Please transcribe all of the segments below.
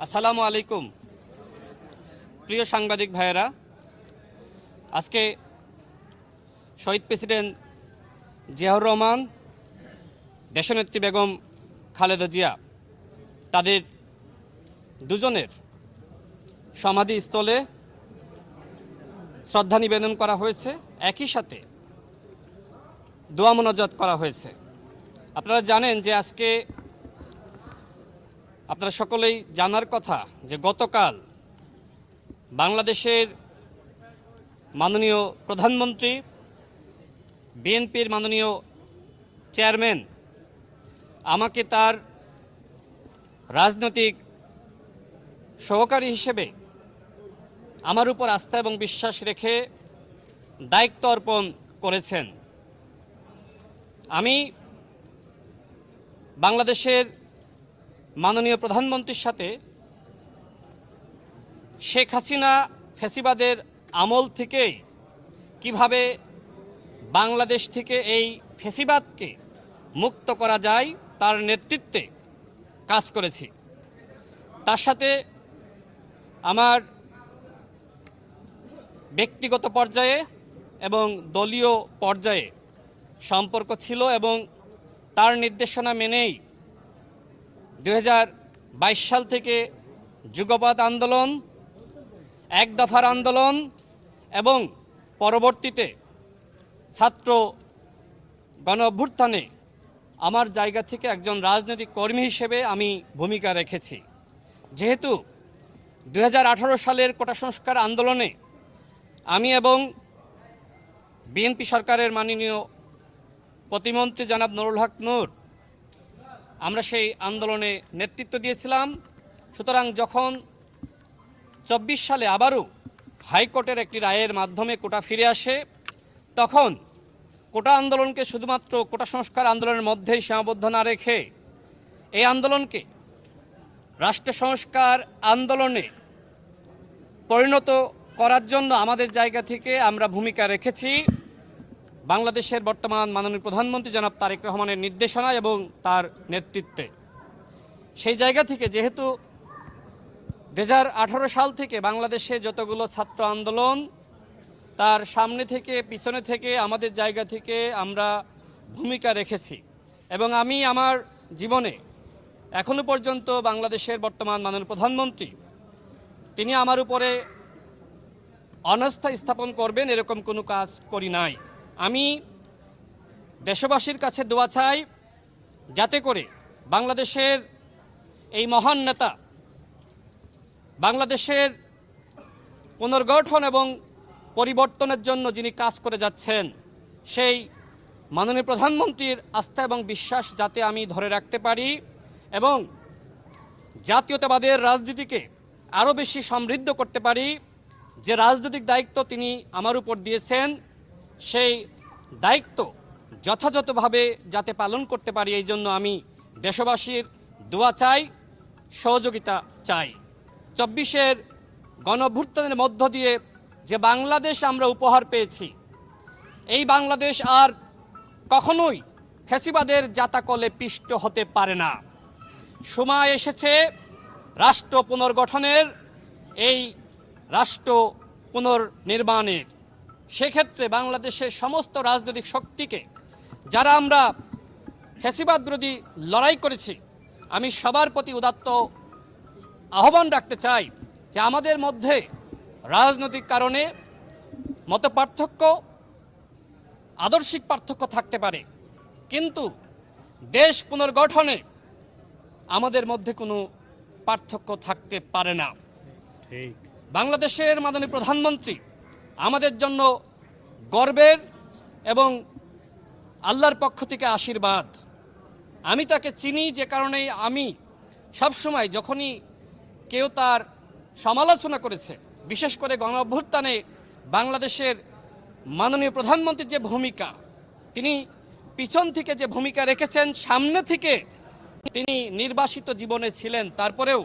আসসালামু আলাইকুম প্রিয় সাংবাদিক ভাইয়েরা, আজকে শহীদ প্রেসিডেন্ট জিয়াউর রহমান, দেশনেত্রী বেগম খালেদা জিয়া তাদের দুজনের সমাধিস্থলে শ্রদ্ধা নিবেদন করা হয়েছে, একই সাথে দোয়া মোনাজাত করা হয়েছে। আপনারা জানেন যে আজকে আপনারা সকলেই জানার কথা যে গতকাল বাংলাদেশের মাননীয় প্রধানমন্ত্রী, বিএনপির মাননীয় চেয়ারম্যান আমাকে তার রাজনৈতিক সহকারী হিসেবে আমার উপর আস্থা এবং বিশ্বাস রেখে দায়িত্ব অর্পণ করেছেন। আমি বাংলাদেশের মাননীয় প্রধানমন্ত্রীর সাথে শেখ হাসিনা ফ্যাসিবাদের আমল থেকেই কিভাবে বাংলাদেশ থেকে এই ফ্যাসিবাদকে মুক্ত করা যায় তার নেতৃত্বে কাজ করেছি। তার সাথে আমার ব্যক্তিগত পর্যায়ে এবং দলীয় পর্যায়ে সম্পর্ক ছিল এবং তার নির্দেশনা মেনেই 2022 সাল থেকে যুগপৎ আন্দোলন, এক দফার আন্দোলন এবং পরবর্তীতে ছাত্র গণ অভ্যুত্থানে আমার জায়গা থেকে একজন রাজনৈতিক কর্মী হিসেবে আমি ভূমিকা রেখেছি। যেহেতু 2018 সালের কোটা সংস্কার আন্দোলনে আমি এবং বিএনপি সরকারের মাননীয় প্রতিমন্ত্রী জনাব নুরুল হক নূর আমরা সেই আন্দোলনে নেতৃত্ব দিয়েছিলাম। সুতরাং যখন 24 সালে আবারও হাইকোর্টের একটি রায়ের মাধ্যমে কোটা ফিরে আসে, তখন কোটা আন্দোলনকে শুধুমাত্র কোটা সংস্কার আন্দোলনের মধ্যেই সীমাবদ্ধ না রেখে এই আন্দোলনকে রাষ্ট্র সংস্কার আন্দোলনে পরিণত করার জন্য আমাদের জায়গা থেকে আমরা ভূমিকা রেখেছি বাংলাদেশের বর্তমান মাননীয় প্রধানমন্ত্রী জনাব তারেক রহমানের নির্দেশনা এবং তার নেতৃত্বে। সেই জায়গা থেকে যেহেতু 2018 সাল থেকে বাংলাদেশে যতগুলো ছাত্র আন্দোলন, তার সামনে থেকে পিছনে থেকে আমাদের জায়গা থেকে আমরা ভূমিকা রেখেছি এবং আমি আমার জীবনে এখনো পর্যন্ত বাংলাদেশের বর্তমান মাননীয় প্রধানমন্ত্রী তিনি আমার উপরে অনাস্থা স্থাপন করবেন এরকম কোনো কাজ করি নাই। আমি দেশবাসীর কাছে দোয়া চাই যাতে করে বাংলাদেশের এই মহান নেতা, বাংলাদেশের পুনর্গঠন এবং পরিবর্তনের জন্য যিনি কাজ করে যাচ্ছেন, সেই মাননীয় প্রধানমন্ত্রীর আস্থা এবং বিশ্বাস যাতে আমি ধরে রাখতে পারি এবং জাতীয়তাবাদের রাজনীতিকে আরও বেশি সমৃদ্ধ করতে পারি। যে রাজনৈতিক দায়িত্ব তিনি আমার উপর দিয়েছেন সেই দায়িত্ব যথাযথভাবে যাতে পালন করতে পারি, এই জন্য আমি দেশবাসীর দোয়া চাই, সহযোগিতা চাই। 24-এর গণঅভ্যুত্থানের মধ্য দিয়ে যে বাংলাদেশ আমরা উপহার পেয়েছি, এই বাংলাদেশ আর কখনোই ফ্যাসিবাদের জাতাকলে পিষ্ট হতে পারে না। সময় এসেছে রাষ্ট্র পুনর্গঠনের, এই রাষ্ট্র পুনর্নির্মাণের। সেক্ষেত্রে বাংলাদেশের সমস্ত রাজনৈতিক শক্তিকে, যারা আমরা ফ্যাসিবাদ বিরোধী লড়াই করেছি, আমি সবার প্রতি উদাত্ত আহ্বান রাখতে চাই যে আমাদের মধ্যে রাজনৈতিক কারণে মতপার্থক্য, আদর্শিক পার্থক্য থাকতে পারে, কিন্তু দেশ পুনর্গঠনে আমাদের মধ্যে কোনো পার্থক্য থাকতে পারে না। ঠিক, বাংলাদেশের মাননীয় প্রধানমন্ত্রী আমাদের জন্য গর্বের এবং আল্লাহর পক্ষ থেকে আশীর্বাদ। আমি তাকে চিনি, যে কারণে আমি সবসময় যখনই কেউ তার সমালোচনা করেছে, বিশেষ করে গণ অভ্যুত্থানে বাংলাদেশের মাননীয় প্রধানমন্ত্রীর যে ভূমিকা, তিনি পিছন থেকে যে ভূমিকা রেখেছেন, সামনে থেকে তিনি নির্বাসিত জীবনে ছিলেন, তারপরেও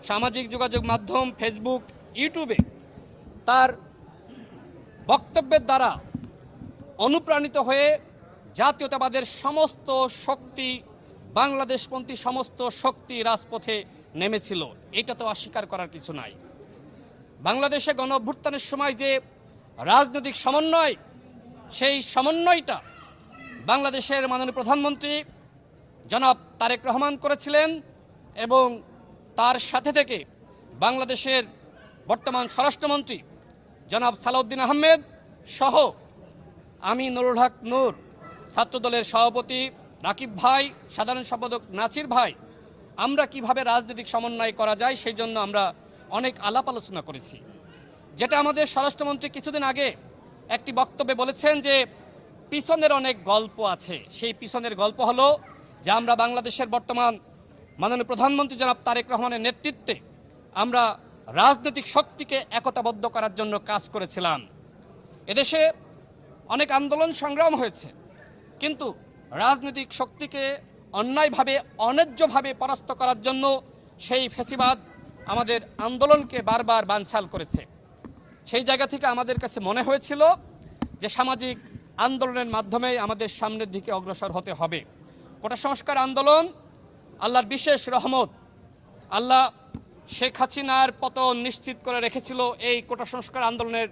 সামাজিক যোগাযোগ মাধ্যম ফেসবুক, ইউটিউবে তার বক্তব্যের দ্বারা অনুপ্রাণিত হয়ে জাতীয়তাবাদের সমস্ত শক্তি, বাংলাদেশপন্থী সমস্ত শক্তি রাজপথে নেমেছিল, এটা তো অস্বীকার করার কিছু নাই। বাংলাদেশে গণ অভ্যুত্থানের সময় যে রাজনৈতিক সমন্বয়, সেই সমন্বয়টা বাংলাদেশের মাননীয় প্রধানমন্ত্রী জনাব তারেক রহমান করেছিলেন এবং তার সাথে থেকে বাংলাদেশের বর্তমান স্বরাষ্ট্রমন্ত্রী জনাব সালাউদ্দিন আহমেদ সহ আমি নুরুল হক নূর, ছাত্রদলের সভাপতি রাকিব ভাই, সাধারণ সম্পাদক নাছির ভাই, আমরা কিভাবে রাজনৈতিক সমন্বয় করা যায় সেই জন্য আমরা অনেক আলাপ আলোচনা করেছি। যেটা আমাদের স্বরাষ্ট্রমন্ত্রী কিছুদিন আগে একটি বক্তব্যে বলেছেন যে পিছনের অনেক গল্প আছে। সেই পিছনের গল্প হলো যে আমরা বাংলাদেশের বর্তমান মাননীয় প্রধানমন্ত্রী জনাব তারেক রহমানের নেতৃত্বে আমরা রাজনৈতিক শক্তিকে একতাবদ্ধ করার জন্য কাজ করেছিলাম। এদেশে অনেক আন্দোলন সংগ্রাম হয়েছে, কিন্তু রাজনৈতিক শক্তিকে অন্যায়ভাবে অন্যায্যভাবে পরাস্ত করার জন্য সেই ফ্যাসিবাদ আমাদের আন্দোলনকে বারবার বানচাল করেছে। সেই জায়গা থেকে আমাদের কাছে মনে হয়েছিল যে সামাজিক আন্দোলনের মাধ্যমে আমাদের সামনের দিকে অগ্রসর হতে হবে। কোটা সংস্কার আন্দোলন আল্লাহর বিশেষ রহমত, আল্লাহ শেখ হাসিনার পতন নিশ্চিত করে রেখেছিল এই কোটা সংস্কার আন্দোলনের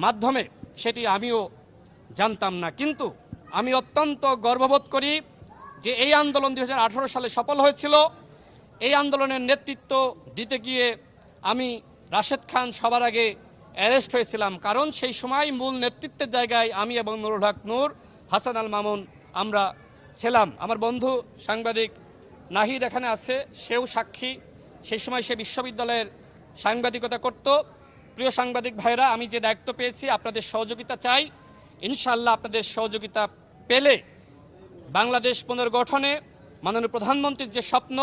মাধ্যমে, সেটি আমিও জানতাম না। কিন্তু আমি অত্যন্ত গর্ববোধ করি যে এই আন্দোলন 2018 সালে সফল হয়েছিল। এই আন্দোলনের নেতৃত্ব দিতে গিয়ে আমি রাশেদ খান সবার আগে অ্যারেস্ট হয়েছিলাম, কারণ সেই সময় মূল নেতৃত্বের জায়গায় আমি এবং নুরুল হক নূর, হাসান আল মামুন আমরা ছিলাম। আমার বন্ধু সাংবাদিক নাহিদ এখানে আছে, সেও সাক্ষী। সেই সময় সে বিশ্ববিদ্যালয়ের সাংবাদিকতা করত। প্রিয় সাংবাদিক ভাইরা, আমি যে দায়িত্ব পেয়েছি আপনাদের সহযোগিতা চাই। ইনশাআল্লাহ আপনাদের সহযোগিতা পেলে বাংলাদেশ পুনর্গঠনে মাননীয় প্রধানমন্ত্রীর যে স্বপ্ন,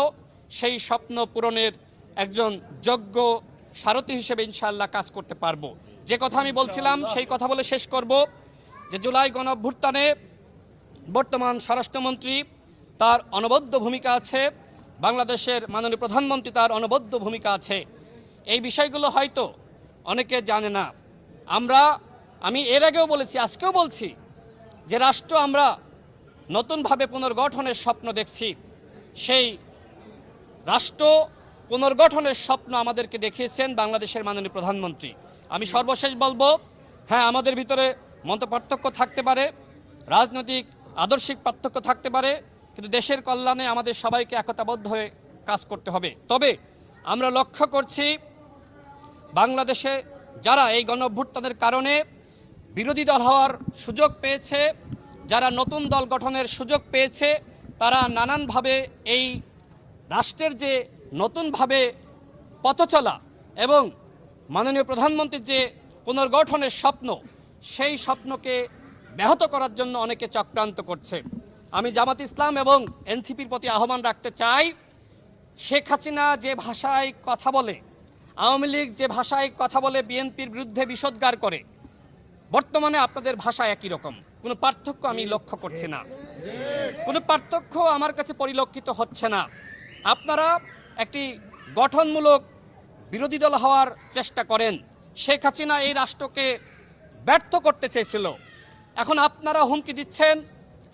সেই স্বপ্ন পূরণের একজন যোগ্য সারথি হিসেবে ইনশাআল্লাহ কাজ করতে পারবো। যে কথা আমি বলছিলাম সেই কথা বলে শেষ করব যে জুলাই গণ অভ্যুত্থানে বর্তমান স্বরাষ্ট্রমন্ত্রী তার অনবদ্য ভূমিকা আছে, বাংলাদেশের মাননীয় প্রধানমন্ত্রী তার অনবদ্য ভূমিকা আছে। এই বিষয়গুলো হয়তো অনেকে জানে না। আমি এর আগেও বলেছি, আজকেও বলছি যে রাষ্ট্র আমরা নতুনভাবে পুনর্গঠনের স্বপ্ন দেখছি। সেই রাষ্ট্র পুনর্গঠনের স্বপ্ন আমাদেরকে দেখিয়েছেন বাংলাদেশের মাননীয় প্রধানমন্ত্রী। আমি সর্বশেষ বলবো, হ্যাঁ আমাদের ভিতরে মতপার্থক্য থাকতে পারে, রাজনৈতিক আদর্শিক পার্থক্য থাকতে পারে, কিন্তু দেশের কল্যাণে আমাদের সবাইকে একতাবদ্ধ হয়ে কাজ করতে হবে। তবে আমরা লক্ষ্য করছি বাংলাদেশে যারা এই গণ অভ্যুত্থানের কারণে বিরোধী দল হওয়ার সুযোগ পেয়েছে, যারা নতুন দল গঠনের সুযোগ পেয়েছে, তারা নানানভাবে এই রাষ্ট্রের যে নতুনভাবে পথ চলা এবং মাননীয় প্রধানমন্ত্রীর যে পুনর্গঠনের স্বপ্ন, সেই স্বপ্নকে ব্যাহত করার জন্য অনেকে চক্রান্ত করছে। আমি জামাত ইসলাম এবং এনসিপির প্রতি আহ্বান রাখতে চাই, শেখ হাসিনা যে ভাষায় কথা বলে, আওয়ামী লীগ যে ভাষায় কথা বলে বিএনপির বিরুদ্ধে বিষোদ্গার করে, বর্তমানে আপনাদের ভাষা একই রকম, কোনো পার্থক্য আমি লক্ষ্য করছি না, কোনো পার্থক্য আমার কাছে পরিলক্ষিত হচ্ছে না। আপনারা একটি গঠনমূলক বিরোধী দল হওয়ার চেষ্টা করেন। শেখ হাসিনা এই রাষ্ট্রকে ব্যর্থ করতে চেয়েছিল, এখন আপনারা হুমকি দিচ্ছেন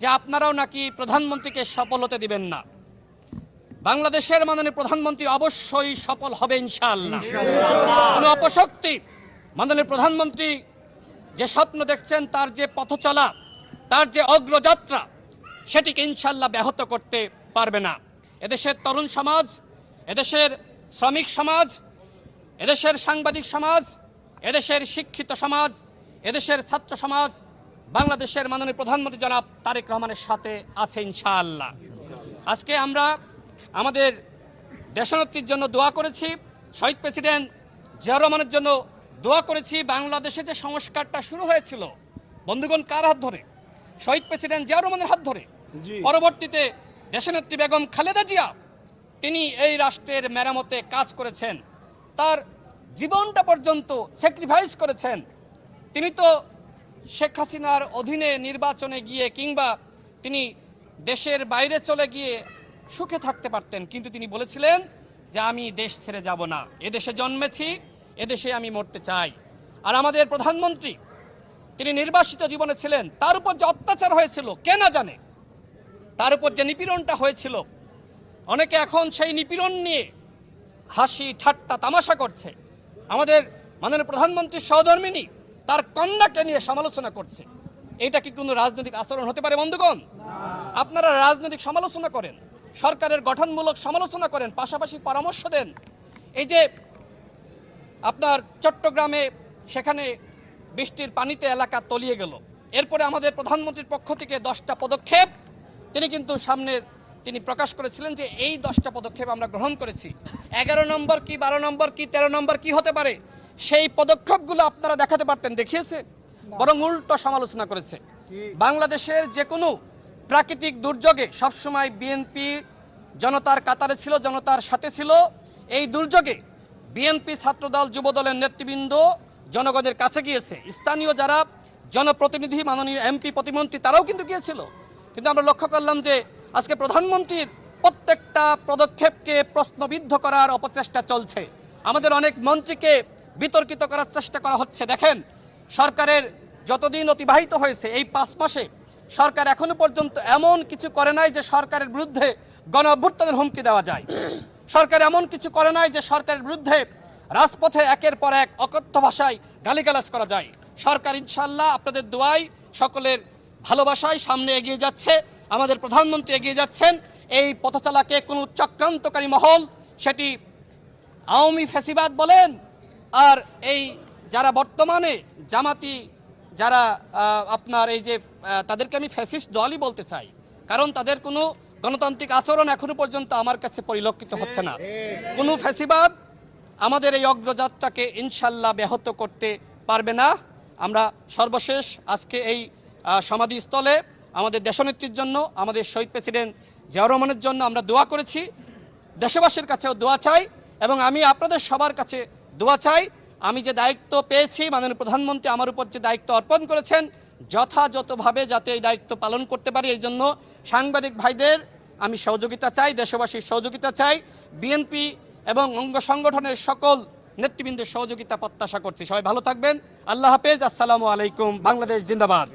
যে আপনারাও নাকি প্রধানমন্ত্রীকে সফল হতে দিবেন না। বাংলাদেশের মাননীয় প্রধানমন্ত্রী অবশ্যই সফল হবে ইনশাআল্লাহ। কোনো অপশক্তি মাননীয় প্রধানমন্ত্রী যে স্বপ্ন দেখছেন, তার যে পথ চলা, তার যে অগ্রযাত্রা, সেটিকে ইনশাআল্লাহ ব্যাহত করতে পারবে না। এদেশের তরুণ সমাজ, এদেশের শ্রমিক সমাজ, এদেশের সাংবাদিক সমাজ, এদেশের শিক্ষিত সমাজ, এদেশের ছাত্র সমাজ বাংলাদেশের মাননীয় প্রধানমন্ত্রী জনাব তারেক রহমানের সাথে আছে ইনশাআল্লাহ। আজকে আমরা আমাদের দেশনেত্রীর জন্য দোয়া করেছি, শহীদ প্রেসিডেন্ট জিয়াউর রহমানের জন্য দোয়া করেছি। বাংলাদেশে যে সংস্কারটা শুরু হয়েছিল বন্ধুগণ, কার হাত ধরে? শহীদ প্রেসিডেন্ট জিয়াউর রহমানের হাত ধরে। পরবর্তীতে দেশনেত্রী বেগম খালেদা জিয়া, তিনি এই রাষ্ট্রের মেরামতে কাজ করেছেন, তার জীবনটা পর্যন্ত স্যাক্রিফাইস করেছেন। তিনি তো শেখ হাসিনার অধীনে নির্বাচনে গিয়ে কিংবা তিনি দেশের বাইরে চলে গিয়ে সুখে থাকতে পারতেন, কিন্তু তিনি বলেছিলেন যে আমি দেশ ছেড়ে যাব না, এদেশে জন্মেছি, এদেশে আমি মরতে চাই। আর আমাদের প্রধানমন্ত্রী, তিনি নির্বাসিত জীবনে ছিলেন, তার উপর যে অত্যাচার হয়েছিল কে না জানে, তার উপর যে নিপীড়নটা হয়েছিল, অনেকে এখন সেই নিপীড়ন নিয়ে হাসি ঠাট্টা তামাশা করছে। আমাদের মাননীয় প্রধানমন্ত্রীর সহধর্মিনী তার কন্যাকে নিয়ে সমালোচনা করছে। এটা কি কোনো রাজনৈতিক আচরণ হতে পারে বন্ধুগণ? আপনারা রাজনৈতিক সমালোচনা করেন, সরকারের গঠনমূলক সমালোচনা করেন, পাশাপাশি পরামর্শ দেন। এই যে আপনার চট্টগ্রামে সেখানে বৃষ্টির পানিতে এলাকা তলিয়ে গেল, এরপরে আমাদের প্রধানমন্ত্রীর পক্ষ থেকে 10টা পদক্ষেপ তিনি কিন্তু সামনে তিনি প্রকাশ করেছিলেন যে এই 10টা পদক্ষেপ আমরা গ্রহণ করেছি। 11 নম্বর কি, 12 নম্বর কি, 13 নম্বর কি হতে পারে সেই পদক্ষেপগুলো আপনারা দেখাতে পারতেন, দেখিয়েছে? বরং উল্টো সমালোচনা করেছে। বাংলাদেশের যে কোনো প্রাকৃতিক দুর্যোগে সবসময় বিএনপি জনতার কাতারে ছিল, জনতার সাথে ছিল। এই দুর্যোগে বিএনপি, ছাত্রদল, যুবদলের নেতৃবৃন্দ জনগণের কাছে গিয়েছে। স্থানীয় যারা জনপ্রতিনিধি, মাননীয় এমপি, প্রতিমন্ত্রী, তারাও কিন্তু গিয়েছিল। কিন্তু আমরা লক্ষ্য করলাম যে আজকে প্রধানমন্ত্রীর প্রত্যেকটা পদক্ষেপকে প্রশ্নবিদ্ধ করার অপচেষ্টা চলছে। আমাদের অনেক মন্ত্রীকে বিতর্কিত করার চেষ্টা করা হচ্ছে। দেখেন, সরকারের যতদিন অতিবাহিত হয়েছে এই 5 মাসে সরকার এখনো পর্যন্ত এমন কিছু করে নাই যে সরকারের বিরুদ্ধে গণ অভ্যুত্থানের হুমকি দেওয়া যায়। সরকার এমন কিছু করে নাই যে সরকারের বিরুদ্ধে রাজপথে একের পর এক অকথ্য ভাষায় গালিগালাজ করা যায়। সরকার ইনশাল্লাহ আপনাদের দোয়ায়, সকলের ভালোবাসায় সামনে এগিয়ে যাচ্ছে। আমাদের প্রধানমন্ত্রী এগিয়ে যাচ্ছেন। এই পথচলাকে কোনো চক্রান্তকারী মহল, সেটি আওয়ামী ফ্যাসিবাদ বলেন আর এই যারা বর্তমানে জামাতি যারা আপনার এই যে তাদেরকে আমি ফ্যাসিস্ট দলই বলতে চাই, কারণ তাদের কোনো গণতান্ত্রিক আচরণ এখনো পর্যন্ত আমার কাছে পরিলক্ষিত হচ্ছে না। কোনো ফ্যাসিবাদ আমাদের এই অগ্রযাত্রাকে ইনশাল্লাহ ব্যাহত করতে পারবে না। আমরা সর্বশেষ আজকে এই সমাধিস্থলে আমাদের দেশনেত্রীর জন্য, আমাদের শহীদ প্রেসিডেন্ট জিয়াউর রহমানের জন্য আমরা দোয়া করেছি। দেশবাসীর কাছেও দোয়া চাই এবং আমি আপনাদের সবার কাছে দোয়া চাই। আমি যে দায়িত্ব পেয়েছি, মাননীয় প্রধানমন্ত্রী আমার উপর যে দায়িত্ব অর্পণ করেছেন, যথাযথভাবে যাতে এই দায়িত্ব পালন করতে পারি, এই জন্য সাংবাদিক ভাইদের আমি সহযোগিতা চাই, দেশবাসীর সহযোগিতা চাই, বিএনপি এবং অঙ্গ সংগঠনের সকল নেতৃবৃন্দের সহযোগিতা প্রত্যাশা করছি। সবাই ভালো থাকবেন। আল্লাহ হাফেজ। আসসালামু আলাইকুম। বাংলাদেশ জিন্দাবাদ।